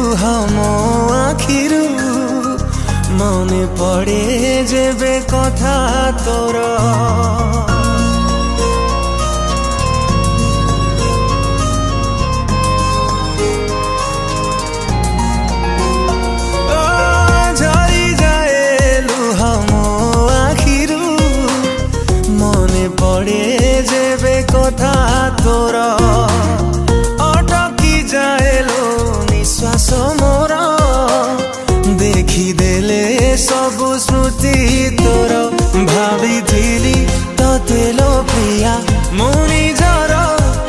लुह मो आखिरु मने पड़े जेबे कथा तोर झरी जाए लुह मो आखिरु मने पड़े जेबे कथा तोर अटकी जाए लो निश्वास मोर देखिदेले सबु स्मृति तोर भाविथिली तते लो प्रिया मु निजर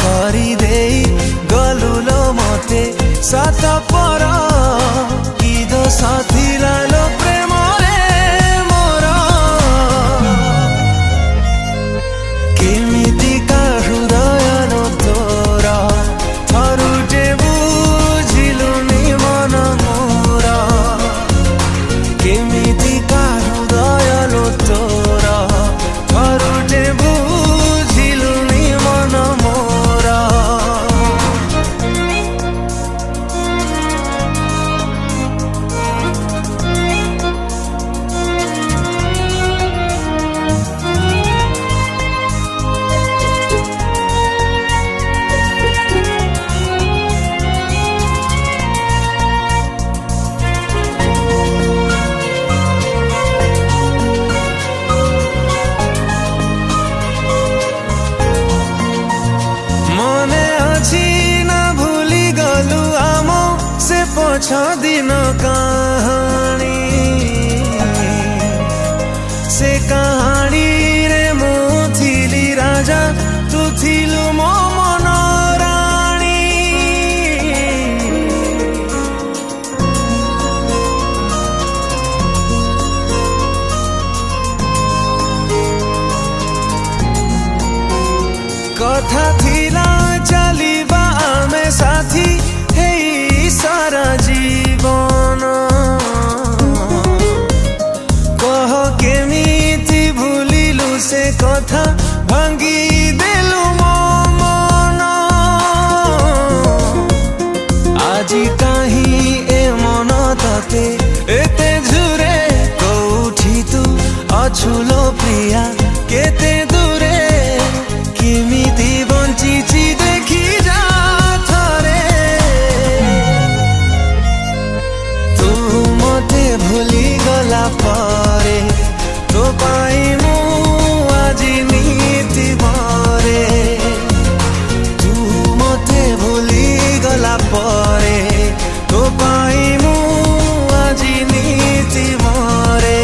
करिदेई गलु लो मते सात पर कि दोष थिला लो प्रेम रे मोर केमितिका हृदय नो तोर थरुटे बुझिलुनी मन मोर केमितिका हृदय नो तोर थरुटे बुझिलुनी मन मोर पछ दिन कहानी से कहानी रे मु थिली राजा तू थिलु मो मन राणी कथा थिला चलिबा आमे साथी सारा जीवन कह केमिति भूलिलु से कथा भांगी देलु मो मन आजी काहीं ए मन तते एते झुरे कोठी तू अछुलो प्रिया केते दूरे केमिति बंचिची देखी जा भूली गला परे तो पाई मु आजी नीति मरे तू मते भूली गला परे तो पाई मु आजी नीति मरे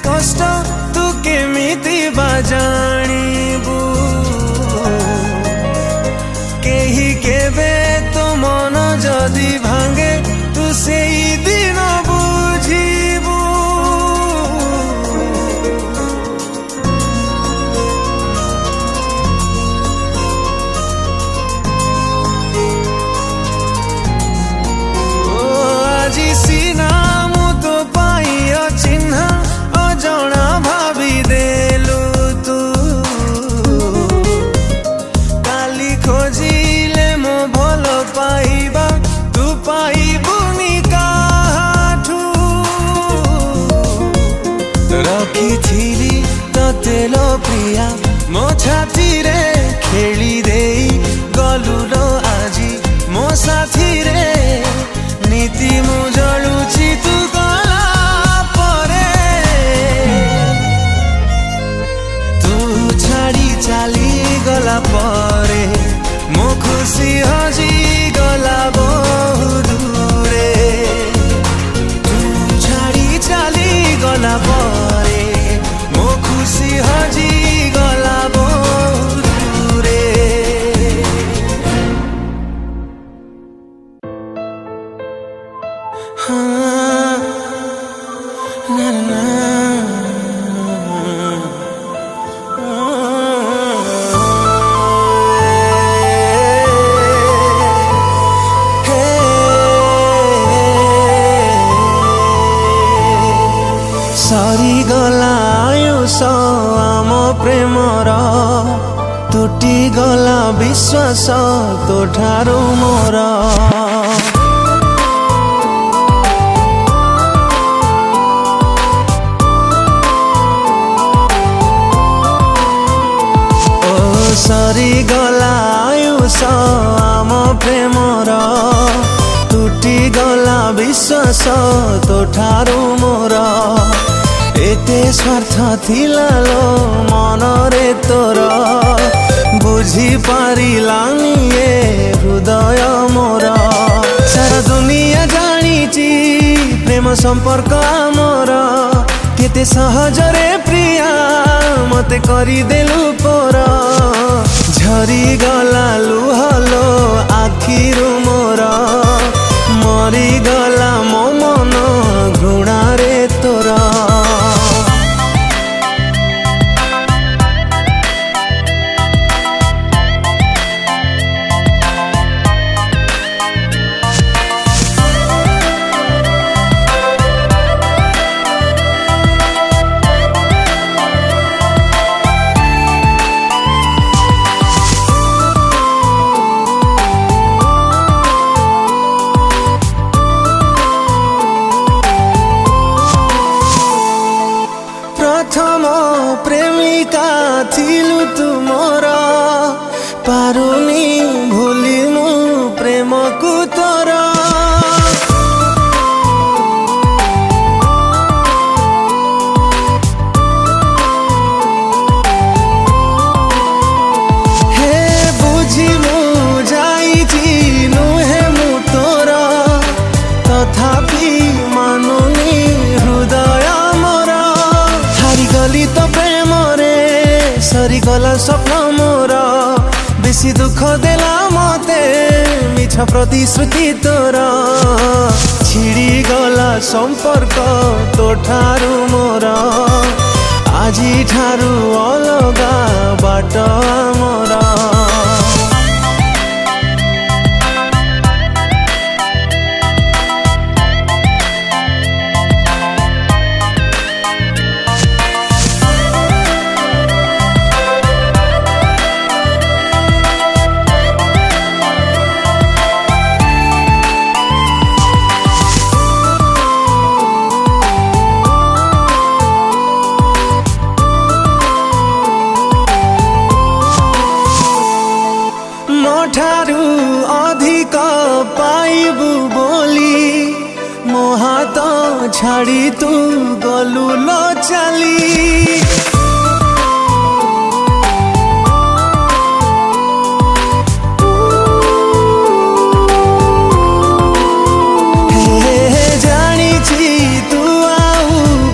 कष्ट तू केमिति बाजाणीबू केही केबे तो मन जदि भांगे तू सेई दिन बुझीबू ओ आजी सीना मु तो पाई चिन्ह जना भाभी देलु तू काली खोजिले मो भल पाइबा तू पाइबुनी काठू रखिथिली तते लो प्रिया मो छाती रे खेली देई गलु लो आजी मो साथी रे नीति मु जलुची तू गला चाली गला परे मो खुशी हजी गला बहु दूरे तू छाड़ी चाली गला परे मो खुशी हजी ସରିଗଲା ଆୟୁଷ ଆମ ପ୍ରେମର, ତୁଟିଗଲା ବିଶ୍ୱାସ ତୋଠାରୁ ମୋର। ସରିଗଲା ଆୟୁଷ ଆମ ପ୍ରେମର, ତୁଟିଗଲା ବିଶ୍ୱାସ ତୋଠାରୁ ମୋର। ଏତେ ସ୍ୱାର୍ଥ ଥିଲା ଲୋ ମନରେ ତୋର, ବୁଝିପାରିଲାନି ଏ ହୃଦୟ ମୋର। ସାରା ଦୁନିଆ ଜାଣିଛି ପ୍ରେମ ସମ୍ପର୍କ ଆମର, କେତେ ସହଜରେ ପ୍ରିୟା ମତେ କରିଦେଲୁ ପର। ଝରିଗଲା ଲୁହ ଲୋ ଆଖିରୁ ମୋର, ମରିଗଲା ମୋ ମନ ଘୃଣାରେ ତୋର। प्रथम प्रेमिका थिलु तु मोर, पारुनी भूली मु प्रेम को तोर। हे बुझी मु जाइछि नुहे मु तोर, तथापि मानुनी हृदय मोर। हारिगली तो प्रेम रे सरीगला स्वप्न मोर, बेसी दुख देला मते मिछ प्रतिश्रुति तोर। छिड़ीगला संपर्क तोठारू मोर, आजी ठारू अलगा बाट मोर। ठारू अधिक पाइबु बोली मो हाथ छाड़ी तू गलु लो चली। जानिछि तू आउ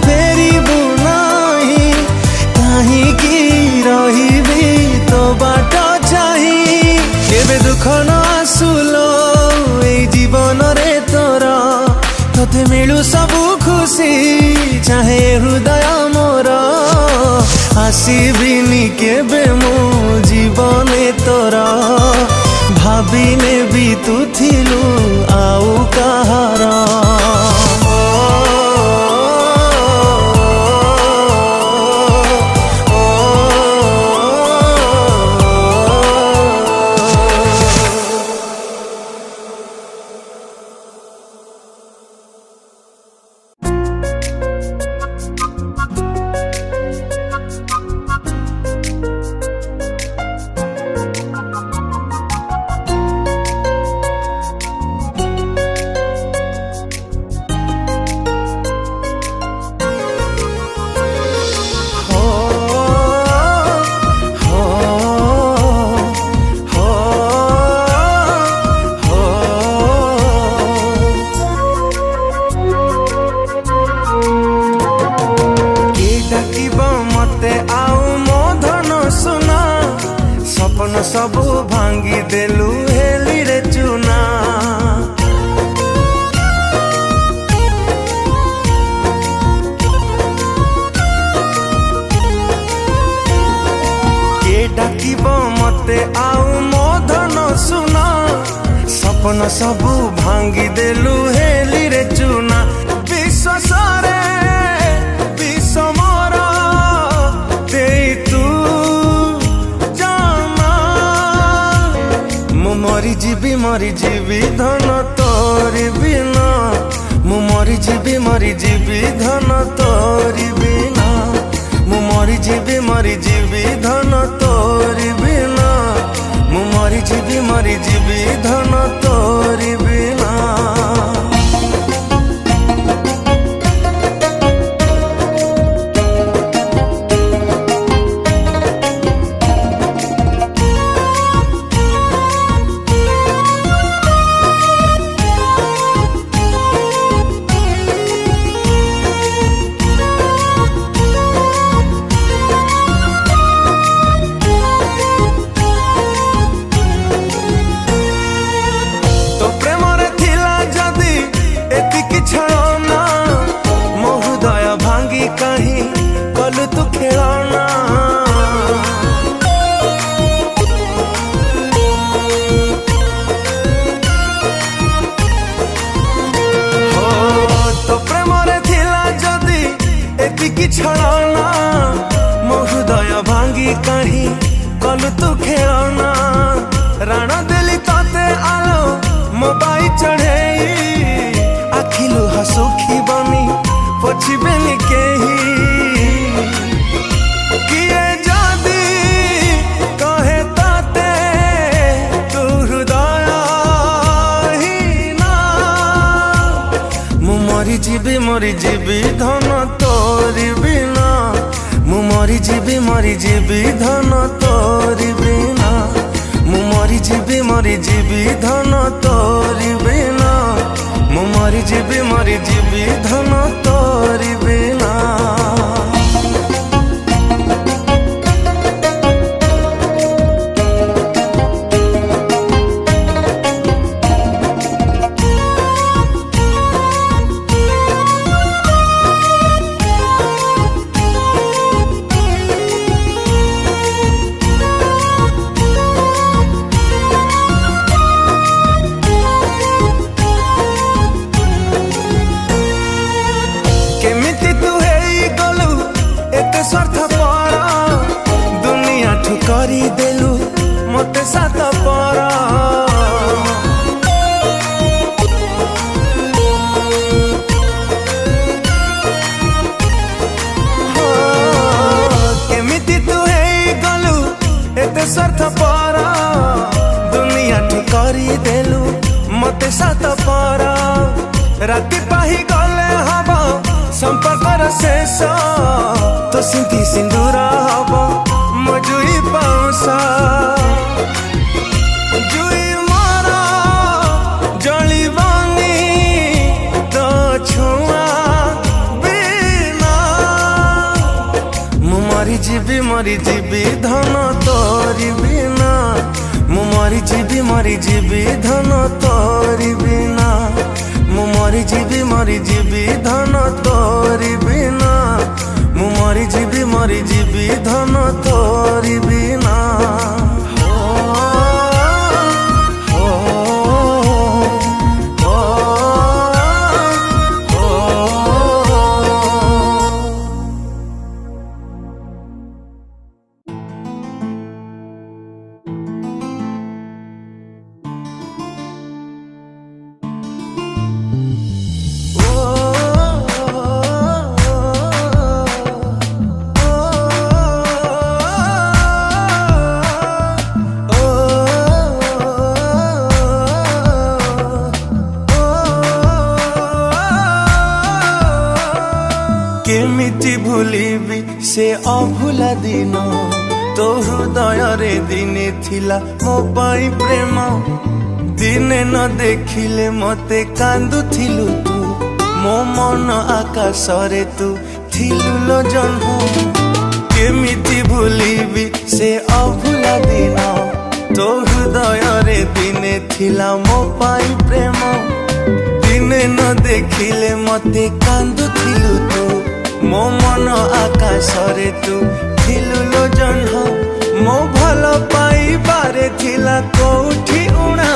फेरिबु नहीं, काहींकि रहिबी तो बाट चाही। केबे दुख न आसुलो ए जीवन रे तोर, तोते मिलू सबु खुशी चाहे हृदय मोर। आसीबिनी केबे मो जीवने तोर, भाबिने भी तू थिलु आउ कहार। सबू भांगी देलु हेली रे चुना। के डाकिब मते आउ मो धन सुना, सपन सबू भांगी देलु हेली रे चुना। विश्वास मरीजिबी धन तोरी बिना मु मरीजिबी धन तोरी बिना मु मरीजिबी धन तोरी बिना मु मरीजिबी धन तोरी बिना। कहीं कल तू खेलना हो तो प्रेम रे थिला जदी एतिकी छलना मो हृदय भांगी कहीं कल तू खेलना राणा देली तते आलो मोबाइल चढ़े आखिलु हसुखी बनी पछिबेनी केही किए जदी कहे ताते तू हृदय ही ना मु मरीजिबी धन तोरी बिना मु मरीजिबी धन तोरी बिना मु मरीजिबी धन तोरी बिना मु मरीजिबी धन तोरी बिना। स्वार्थ पर दुनिया ठुकरी देलु मते सात पर केमिति तू हे गलु एते स्वार्थ पर दुनिया ठुकरी देलु मते सात पर राति पाही गले हब संपर्कर शेष तो सिंधी सिंदूर हब मजुई पाउसा जुई मारा जलिबानी तो छुआ बिना मु मरीजिबी धन तोरी बिना मु मरीजिबी धन तोरी बिना मु मरीजिबी धन तोरी बिना मु मरीजिबी धन तोरी बिना। केमिति भूलिबी से अभुला दिन तो हृदय रे दिने थिला मो पाई प्रेम दिने न देखिले मते कांदुथिलु तू मो मन आकाश रे तू थिलु लो जन्म केमिति भूलिबी से अभुला दिन तो हृदय रे दिने थिला मो पाई प्रेम दिने न देखिले मते कांदुथिलु तू मो मन आकाश रे तू थिलु लो जन्म मो भल पाई बारे थिला कोठी उणा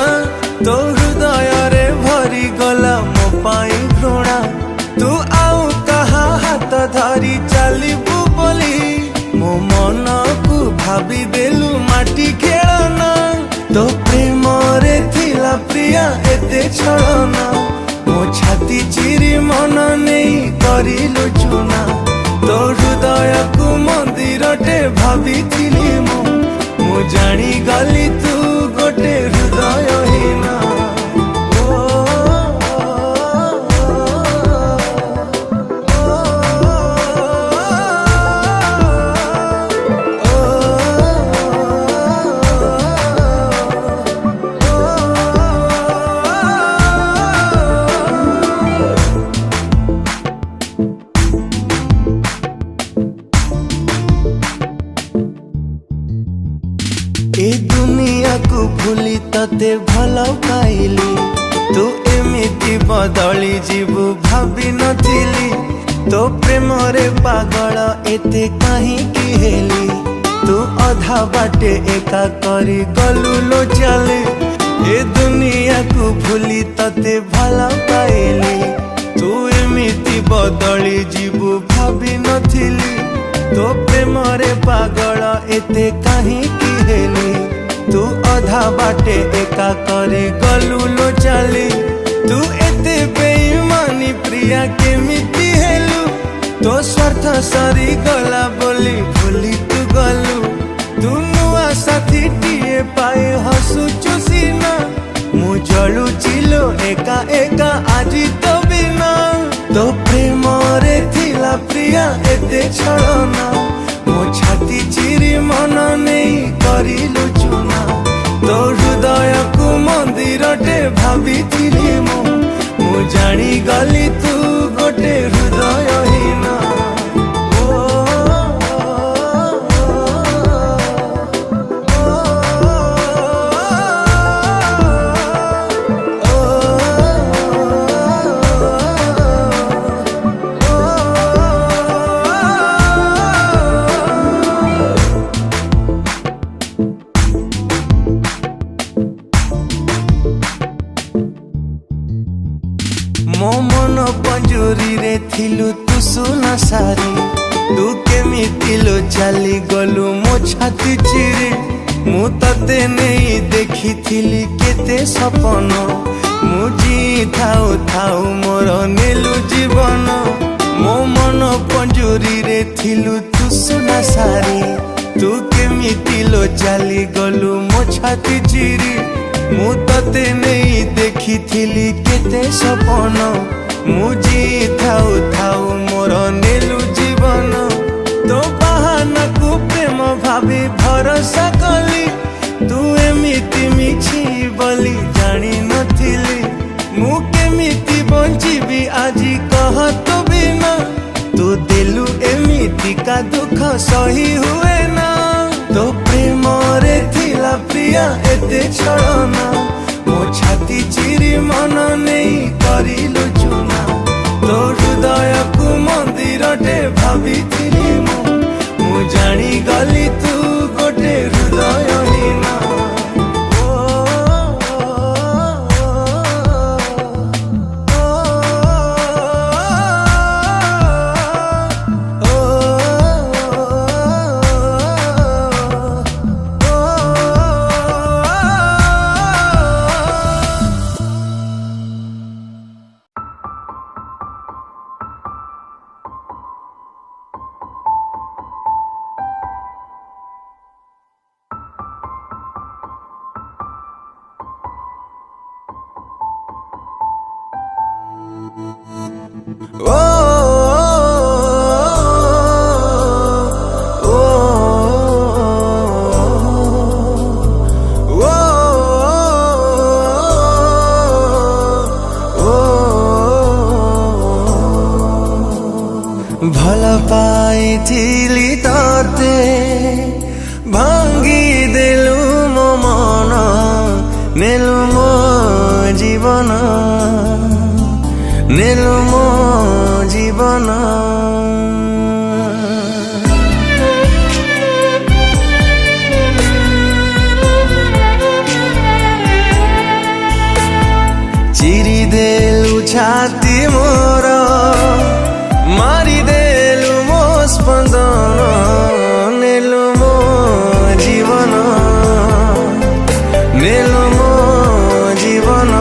तो हृदय रे भरी गला मो पाई घृणा तू आउ कहा हाथ धरी चलिबू बोली मो मन को भाभी देलु माटी खेलना तो प्रेम रे थिला प्रिया एते छलना मो छाती चिरी मन नहीं करिलु चुना तो हृदय को मंदिरटे भाभी मु जानी गली तू गोटे हृदय हीना ए दुनिया को भूली तते भल पाइली तू एमिति बदली जीवु भाभी नथिली तो प्रेम रे पागल एते कहीं की हेली तू अधा बाटे एका करी गलु लो चले ए दुनिया को भूली तते भल पाइली तू एमिति बदली जीवु भाभी नथिली तो प्रेम रे पागल एते कहीं की हेली तू अधा बाटे एका करे गलु लो चली तू एते बेईमानी प्रिया केमिति हेलु तो स्वार्थ सरी गला बोली भूली तू गलु तू नुआ साथी टीए पाए हसुचु सीना मु जलु चिलो एका एका आजी तो बिना तो प्रेम रे थिला प्रिया एते छलना मो छाती चिरी मन नहीं करिलु चुना तो हृदय को मंदिरटे भाभी मु जानी गली तू गोटे हृदय हीना मो मन पंजुरी रे थिलु तू सुना सारी तू केमिति लो चली गलु मो छाती चिरी मु तते नहीं देखी थिली केते सपन मु जी थाउ थाउ मोर नेलु जीवन मो मन पंजुरी रे थिलु तू सुना सारी तू केमिति लो चली गलु मो छाती चिरी मु तते नहीं देखी थिली केते सपन मु जी थाउ थाउ मोर नेलु जीवन तो बहाना को प्रेम भाभी भरोसा कली तू एमिति मिछि बोली जानी नथिली मु केमिति बंचिबी आजी कह तो बिना तू दिलु एमिति का दुख सही हुए ना तो प्रेम रे थिला प्रिया एते छलना मो छाती चिरी मन नहीं करिलु चुना तो हृदय को मंदिरटे भाभी मु जानी गली तू गोटे हृदय हीना भल पाइथिली तते भांगी देलु मो मन नेलु मो जीवन नेलु मो जीवन चिरी देलु छाती मोर मारी देलु मो स्पंदन नेलु मो जीवन नेलु मो जीवन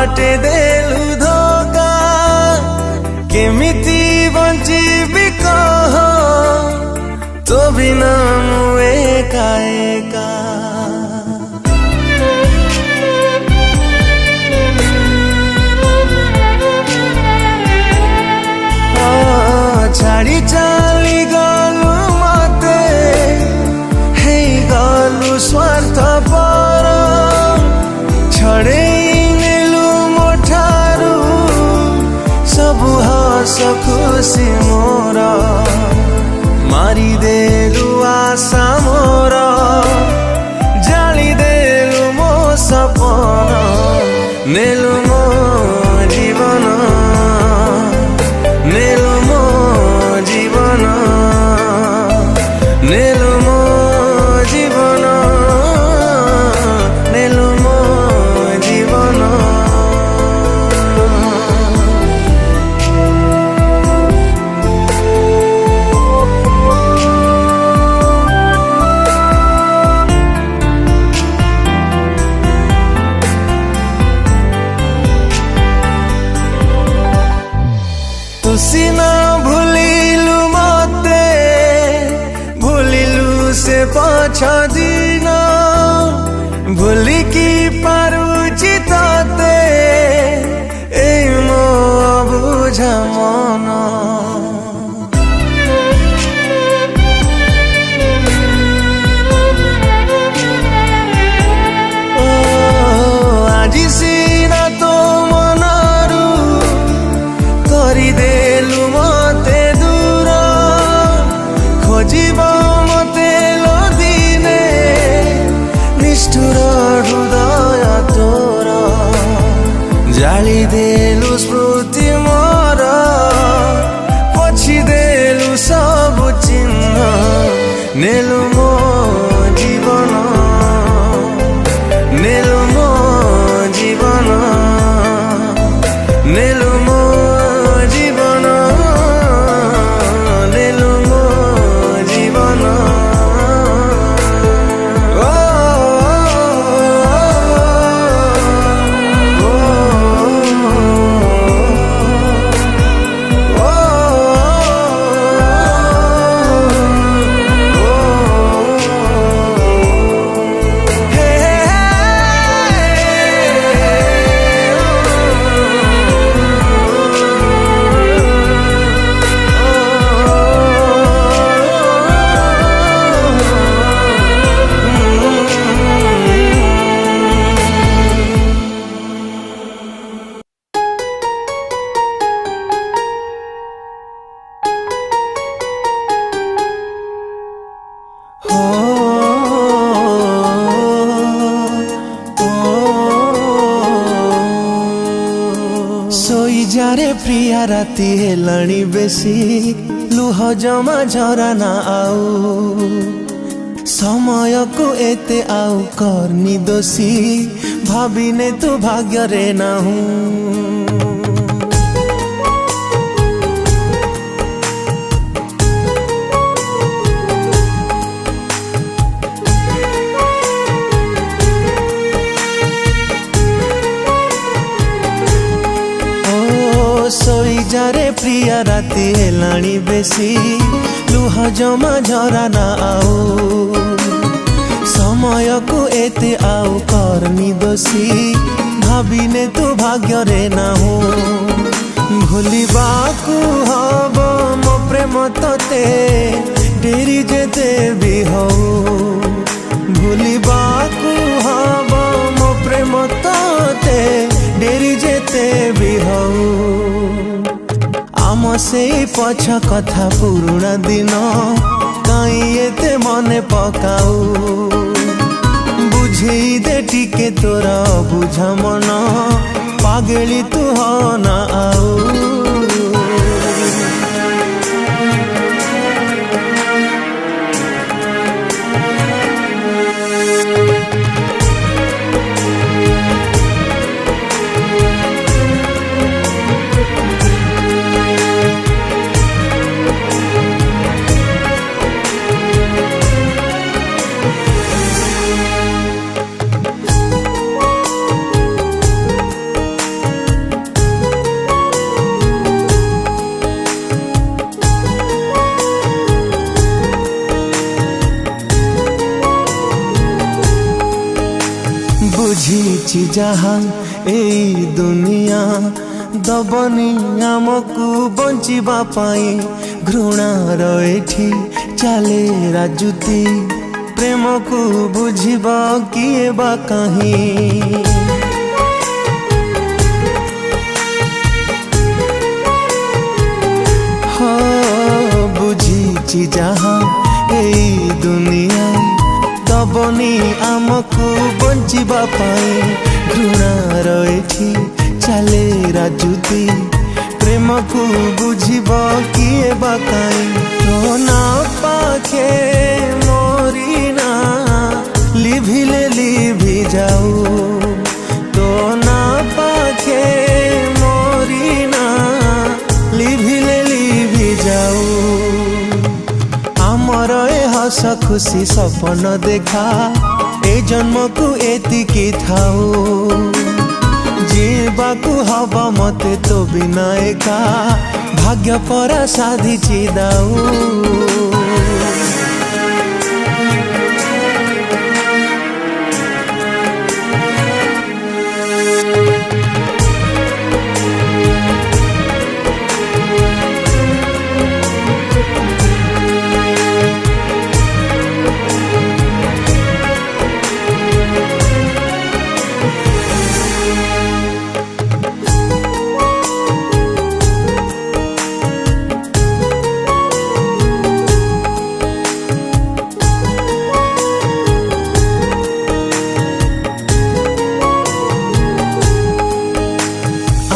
बाटे देलु धोका केमिति बंचिबी कह तो बिना मु एका एका छाड़ी चली गलु मते हे गलु स्वार्थपर छड़ेई नेलु मोठारू सबु हस खुशी मोर मारी देलु आशा मोर जाली देलु मो सपन नेलु मो जीवन नेलु मो जीवन नेलु मो जीवन नेलु मो जीवन तुसिना भूलिलु मते भूलिलु से पाछा दिन भूली की पारुची ताते ए मो बुझा मन আজি सिना तो मनरू करी देलु मते दूर खोजिब मते लो दिने निष्ठुर हृदय तोर जाली देलु स्मृति मोर पछि देलु सब चिन्ह नेलु मो जीवन नेलु मो जीवन नेलु मो जीवन नेलु मो जीवन ओ सोई जारे प्रिया राती हेलाणी बेसी लुह जमा झरा ना आउ समय को एते आउ करनी दोषी भाविने तू भाग्य रे ना हूँ सोई जारे प्रिया राती हेलाणी बेसी लुह जमा झरा ना आउ समय को एते आउ करनी दोषी भाविने तू भाग्य रे ना हो भूलिबाकू हब मो प्रेम तते डेरी जेते भी हो भूलिबाकू हब मो प्रेम तते डेरी जेते भी हो आम से पछ कथा पुरुणा दिन काई एते मने पकाऊ बुझेई दे टिके तोरा बुझा मन पागली तू हो ना आऊ बुझी जहा एई दुनिया दबनी आमको बंचिबा पाई घृणार एठी चले राजुती प्रेम को बुझिबा किए बा कहीं बुझी जहा एई दुनिया दबनी आमको बंचिबा पाई घृणार एठी चले राजुती प्रेम को बुझिबा किए बा कहीं तो ना पाखे मोरी ना लिभिले लिभि जाऊ तो ना पाखे मोरी ना लिभिले लिभि जाऊ आमर ए हस खुशी सपन देखा ए जन्म को एतिकी थाऊ जीवाकू हवा मते तो बिना एका भाग्य परा साधी दाऊ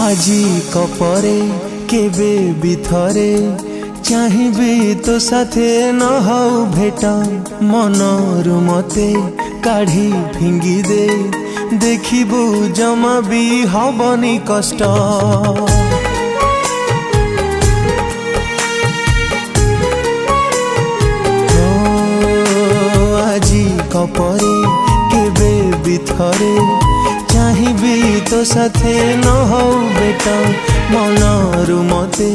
आजी कपरे केबे बिथरे चाहिबी तो साथे न हऊ भेट मनरु मते काढ़ी फिंगी दे देखिबू जमा भी हबनी कष्ट आजी कपरे केबे बिथरे चाहिबी तो साथे न हऊ बेटा मनरु मते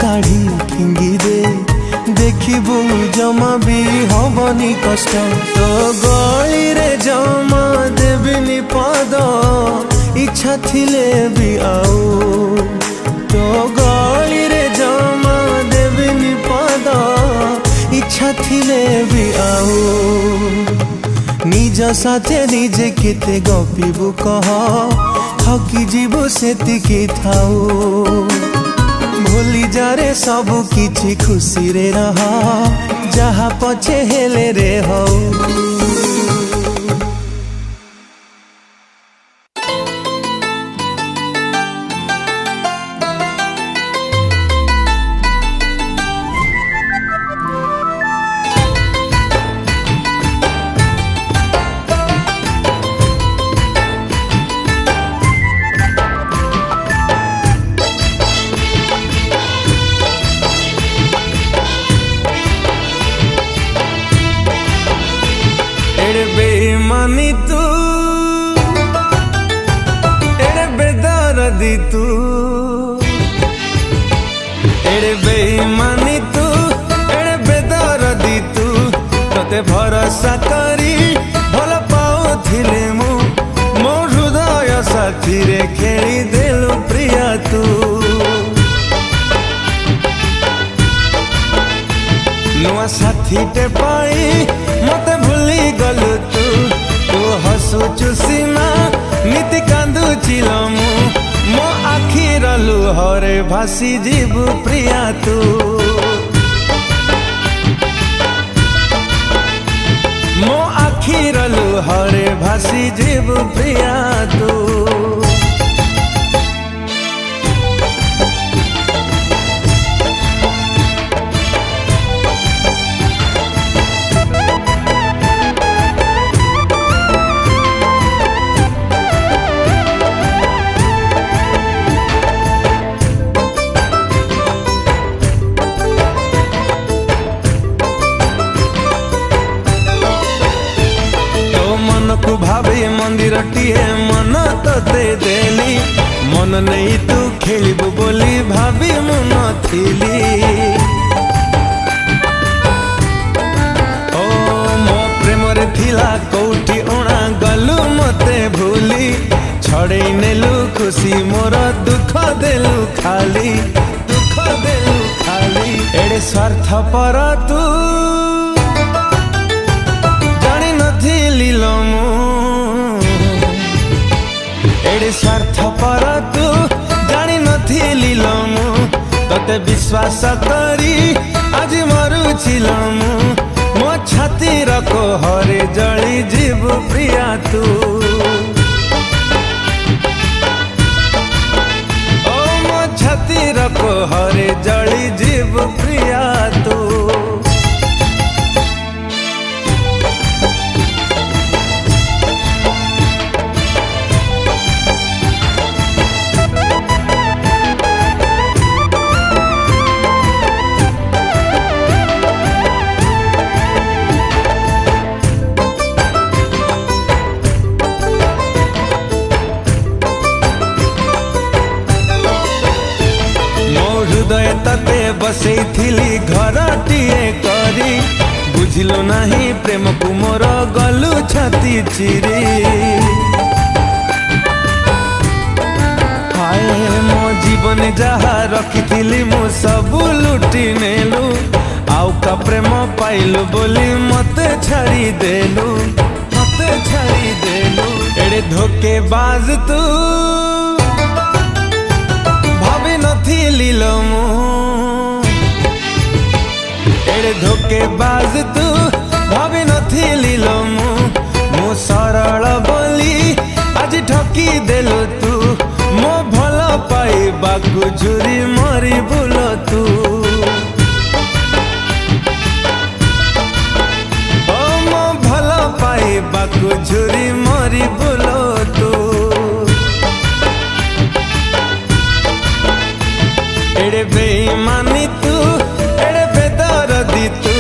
काढ़ी फिंगी दे देखिबू जमा भी हबनी कष्ट तो गली रे जमा देबिनी पद इच्छा थिले भी आऊ तो गली रे जमा देबिनी पद इच्छा थिले भी आऊ निज साथे निजे केते गपिबू कह थकी जीवु सेतिकी थाऊ भूली जारे सबु किछि खुशी रे रह जहा पछे हेले रे हऊ बेईमानी तू एड़े बेदर्दी तू एड़े बेईमानी तू एड़े बेदर्दी तू तोते भरोसा करी भल पाउथिले मु मो हृदय साथी रे खेली देलु प्रिया तू नुआ साथी टे पाई मते भूली गलु तू तू हसुचु सीना नीति कांदु चिलमु मो आखिर लुहरे भासी जीवु प्रिया तू मो आखिर लुहरे भासी जीवु प्रिया तू भाभी मंदिर टीए मन तते देली मन नहीं तू खेलिबू बोली भाभी मन थिली ओ मो प्रेम रे थिला कोठी ओणा गलु मते भूली छड़े नेलु खुशी मोर दुख देलु खाली एड़े स्वार्थ पर तू जानी नथिली लो मु एड़े स्वार्थ पर तू जानी नथिली लो मु तते विश्वास करी आज मरुछि लो मु मो छातीर कोहरे जली जीव प्रिया तू छातीर कोहरे जली जीव प्रिया तू हृदय तते बसई थिली घरटीए करी बुझिलो नहीं प्रेम को मोर गलु छाती चिरी हाय मो जीवन जहा रखी मु सबू लुटी नेलु आउ का प्रेम पाइलु बोली मते छाड़ी देलु एड़े धोके बाज तू भाभी नथिली लो मु एड़े धोके बाज तू भाभी नथिली लो मु सरल बोली आज ठकी देलु तू मो भल पाइबाकु झुरी मरी बुल तू ओ मो भल पाइबाकु झुरी मरी बुल तू एड़े बेईमानी तू एड़े बेदरदी तू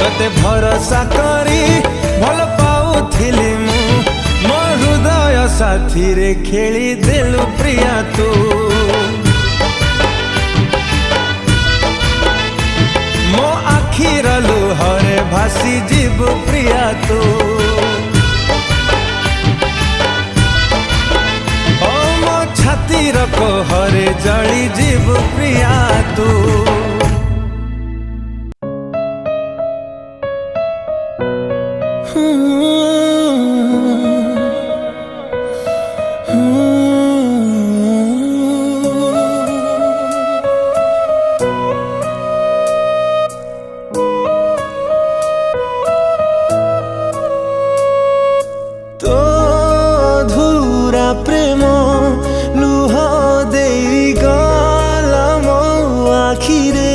तते भरोसा करी भल पाउथिली मु मो हृदय साथी रे खेली देलु प्रिया तू मो आखिर लुहरे भासी जीव प्रिया तू छातीर कोहरे जली जीव प्रिया तू तो धूरा प्रेम लुह देई गला मो आखिरे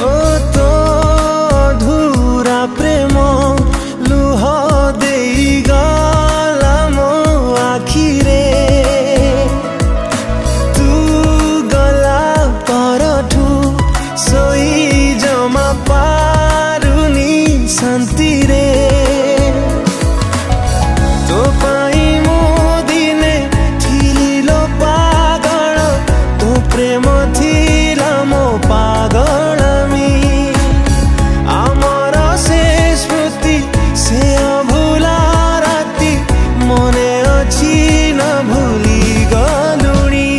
ओ तो धूरा प्रेम लुह देई गला मो आखिरे सोई जमा पारुनी शांति रे तो पाई मो दिने थिलो पागल तो प्रेम थिला मो पागलमी आमर से स्मृति से अभुला राति मने अछि न भूली गलुणी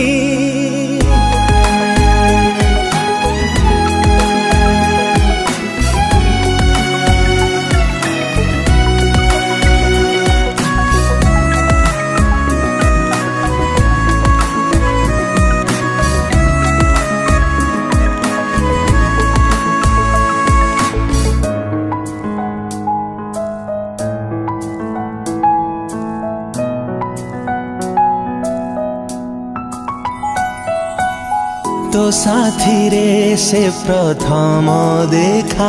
तो साथी रे से प्रथम देखा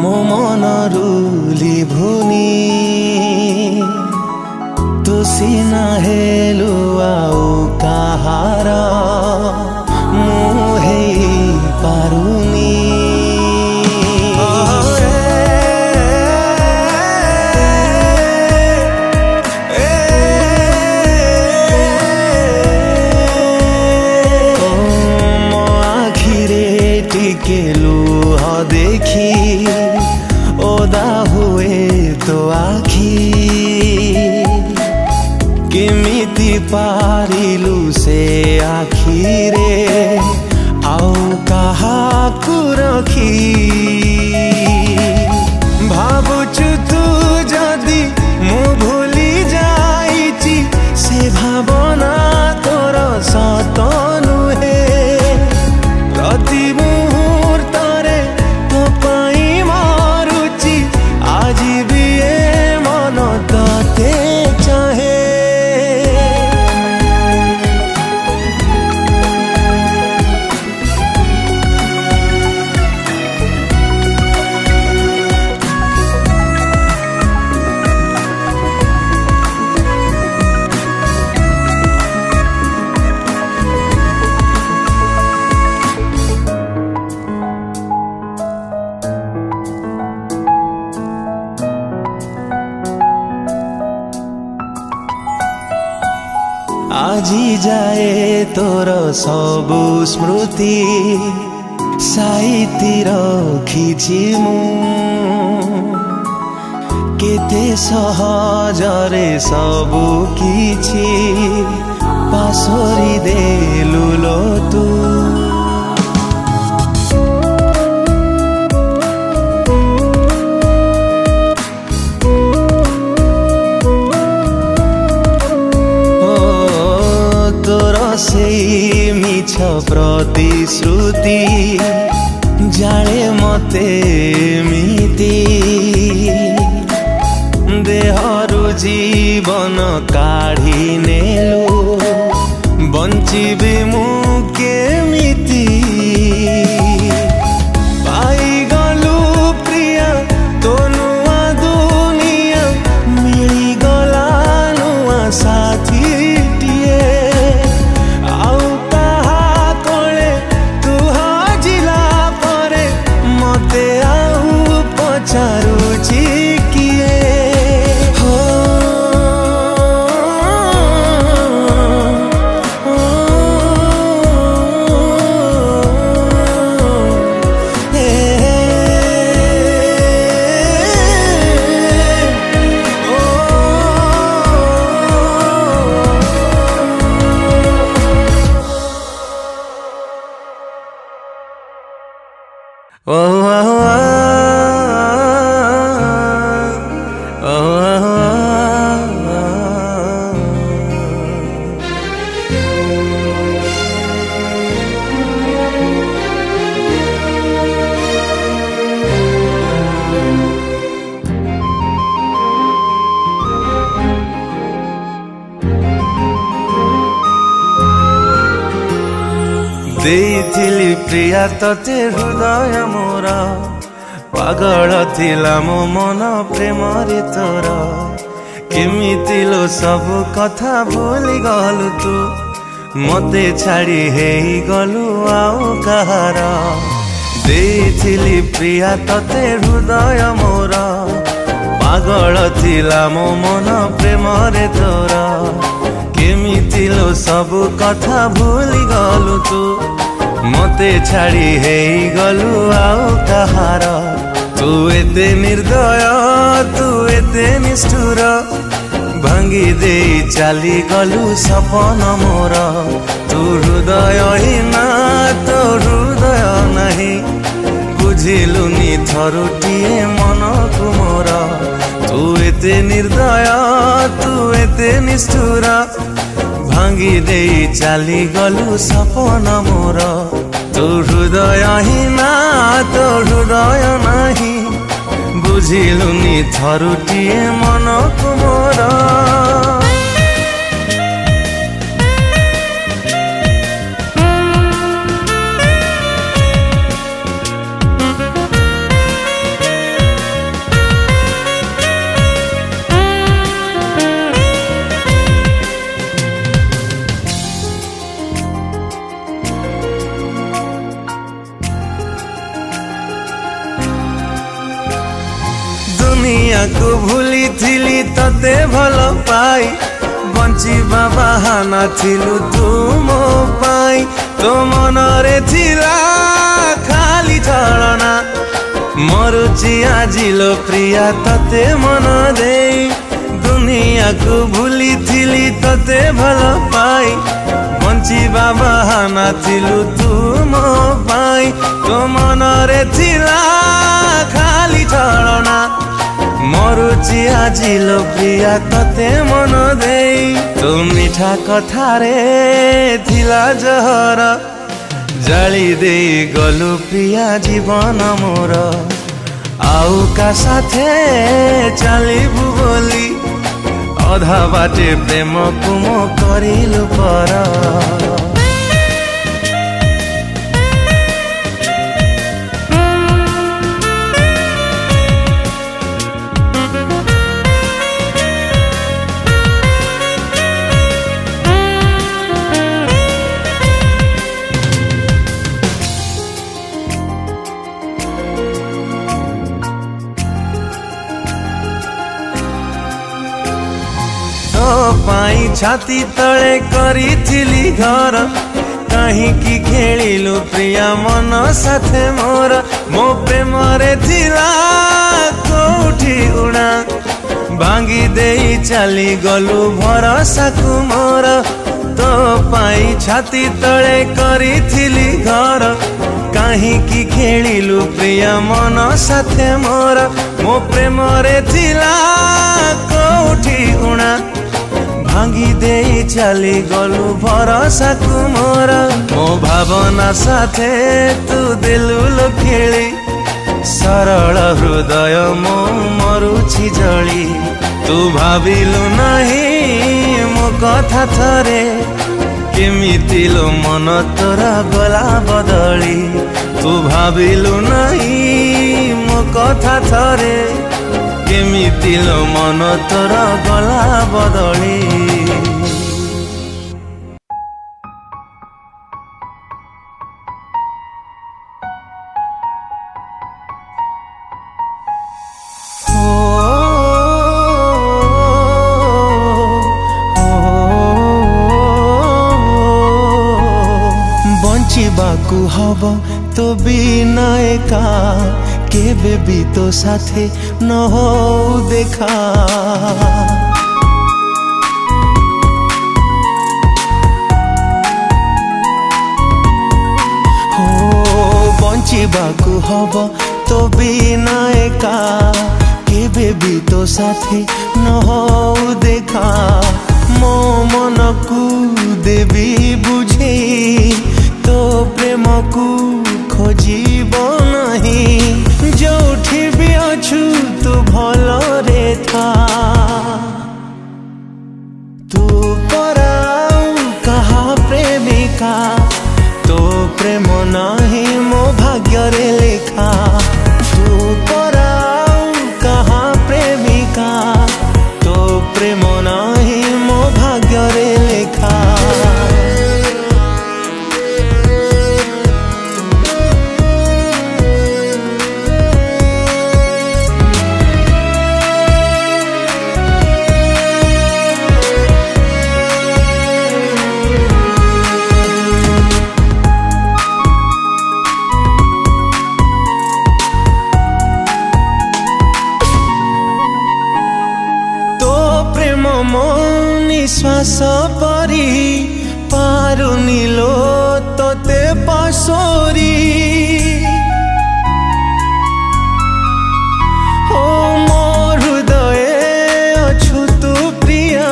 मो मन रुली भुनी तो सीना हेलु आउ कहार मुहे पारुनी ଟିକେ ଲୁହ ଦେଖି ଓଦା ହୁଏ ତୋ ଆଖି। କେମିତି ପାରିଲୁ ସେ ଆଖିରେ ଆଉ କାହାକୁ ରଖି। ଭାବୁଛୁ ତୁ ଯଦି ମୁଁ ଭୁଲି ଯାଇଛି ସେ ଭାବନା ତୋର ସତ ନୁହେଁ। ପ୍ରତି ମୁହୂର୍ତ୍ତରେ ତୋ ପାଇଁ ମରୁଛି ଆଜି ବି ଏ ମନ ତତେ ଚାହେଁ। আজি যাଏ ତୋର ସବୁ ସ୍ମୃତି ସାଇତି ରଖିଛି ମୁଁ। କେତେ ସହଜରେ ସବୁ କିଛି ପାସୋରି ଦେଲୁ ଲୋ ତୁ। ସେଇ ମିଛ ପ୍ରତିଶ୍ରୁତି ଜାଳେ ମତେ ଏମିତି। ଦେହରୁ ଜୀବନ କାଢ଼ି ନେଲୁ ବଞ୍ଚିବି ମୁଁ କେମିତି। ପାଇଗଲୁ ପ୍ରିୟା ତୋ ନୂଆ ଦୁନିଆ ମିଳିଗଲା ନୂଆ ସାଥୀଟିଏ। ପଚାରୁଛି କିଏ ହୋ ଦେଇଥିଲି ପ୍ରିୟା ତତେ ହୃଦୟ ମୋର। ପାଗଳ ଥିଲା ମୋ ମନ ପ୍ରେମରେ ତୋର। କେମିତି ଲୋ ସବୁ କଥା ଭୁଲି ଗଲୁ ତୁ। ମତେ ଛାଡ଼ି ହେଇଗଲୁ ଆଉ କାହାର। ଦେଇଥିଲି ପ୍ରିୟା ତତେ ହୃଦୟ ମୋର। ପାଗଳ ଥିଲା ମୋ ମନ ପ୍ରେମରେ ତୋର। କେମିତି ଲୋ ସବୁ କଥା ଭୁଲି ଗଲୁ ତୁ। ମତେ ଛାଡ଼ି ହେଇଗଲୁ ଆଉ କାହାର। ତୁ ଏତେ ନିର୍ଦୟ ତୁ ଏତେ ନିଷ୍ଠୁର। ଭାଙ୍ଗି ଦେଇ ଚାଲିଗଲୁ ସପନ ମୋର। ତୁ ହୃଦୟହୀନା ତୋ ହୃଦୟ ନାହିଁ। ବୁଝିଲୁନି ଥରୁଟିଏ ମନକୁ ମୋର। ତୁ ଏତେ ନିର୍ଦୟ ତୁ ଏତେ ନିଷ୍ଠୁର। ଭାଙ୍ଗି ଦେଇ ଚାଲିଗଲୁ ସପନ ମୋର। ତୋ ହୃଦୟହୀନା ତୋ ହୃଦୟ ନାହିଁ। ବୁଝିଲୁନି ଥରୁଟିଏ ମନକୁ ମୋର। दुनियाକୁ ଭୁଲିଥିଲି ତତେ ଭଲ ପାଇ। ବଞ୍ଚିବା ବାହାନା ଥିଲୁ ତୁ ମୋ ପାଇଁ। ତୋ ମନରେ ଥିଲା ଖାଲି আজি लो प्रिया तते मन दे दुनिया को भूली थिली तते भल पाई बंचिबा बहाना थिलु तू मो पाई तो मन रे थिला खाली छलना मरुची আজি लो प्रिया तते मन दे तो मीठा कथा रे थिला जहर जाली दे गलु प्रिया जीवन मोर आउ का साथे चलिबु बोली अधा बाटे प्रेम कुम करिलु पर पाई छाती तले करी थिली घर कहीं की खेलिलु प्रिया मन साथे मोर मो प्रेम रे थिला कोठी उड़ा भांगी देई चली गलु भरोसा को मोर तो पाई छाती तले करी थिली घर कहीं की खेलिलु प्रिया मन साथे मोर मो प्रेम रे थिला कोठी उड़ा भांगी दे चली गलु भरोसा को मोर मो भावना साथे तू दिलु लो खेली सरल हृदय मो मरुछि जली तू भाविलु नहीं मो कथा थरे केमिति लो मन तोरा गला बदली तू भाविलु नहीं मो कथा थरे केमिति लो मन तोरा गला बदली बंचिबाकू हब तो बिना एका केबे भी तो साथे न हो देखा हो बंचिबाकू हब तो बिना एका केबे भी तो साथे न हो देखा मो मन को देवी बुझे तो प्रेम को खोजिब नहीं जोठी भी अछु तू भल रे था तू पराऊ कहा प्रेमिका तो प्रेम नहीं मो भाग्य रे लेखा तू पराऊ कहा प्रेमिका तो प्रेम नहीं मो भाग्य रे लेखा निश्वास परी पारुनी लो तोते पासोरी ओ मोर हृदय अछु तू प्रिया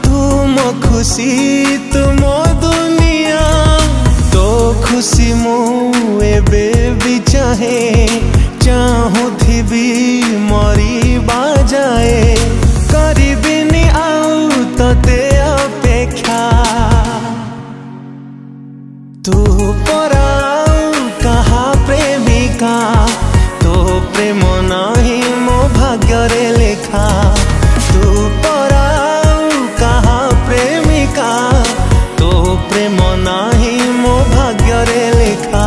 तुम खुशी तुम दुनिया तो खुशी मु एबे भी चाहे चाहूथिबी मरी बाजाए करिबिनी आउ तते अपेक्षा तू पराऊ कहा प्रेमिका तो प्रेम नहीं मो भाग्य रे लेखा तू पराऊ कहा प्रेमिका तो प्रेम नहीं मो भाग्य रे लेखा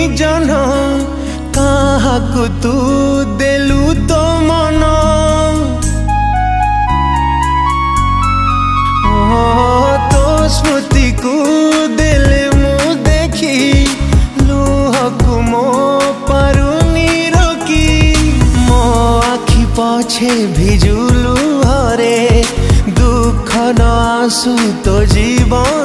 जन काहाकु तू देलु तो मन तो स्मृति को देले मु देखी लुहकु मो पारुनी रोकी मो आखि पछे भिजुलु हरे दुख न आसु तो जीवन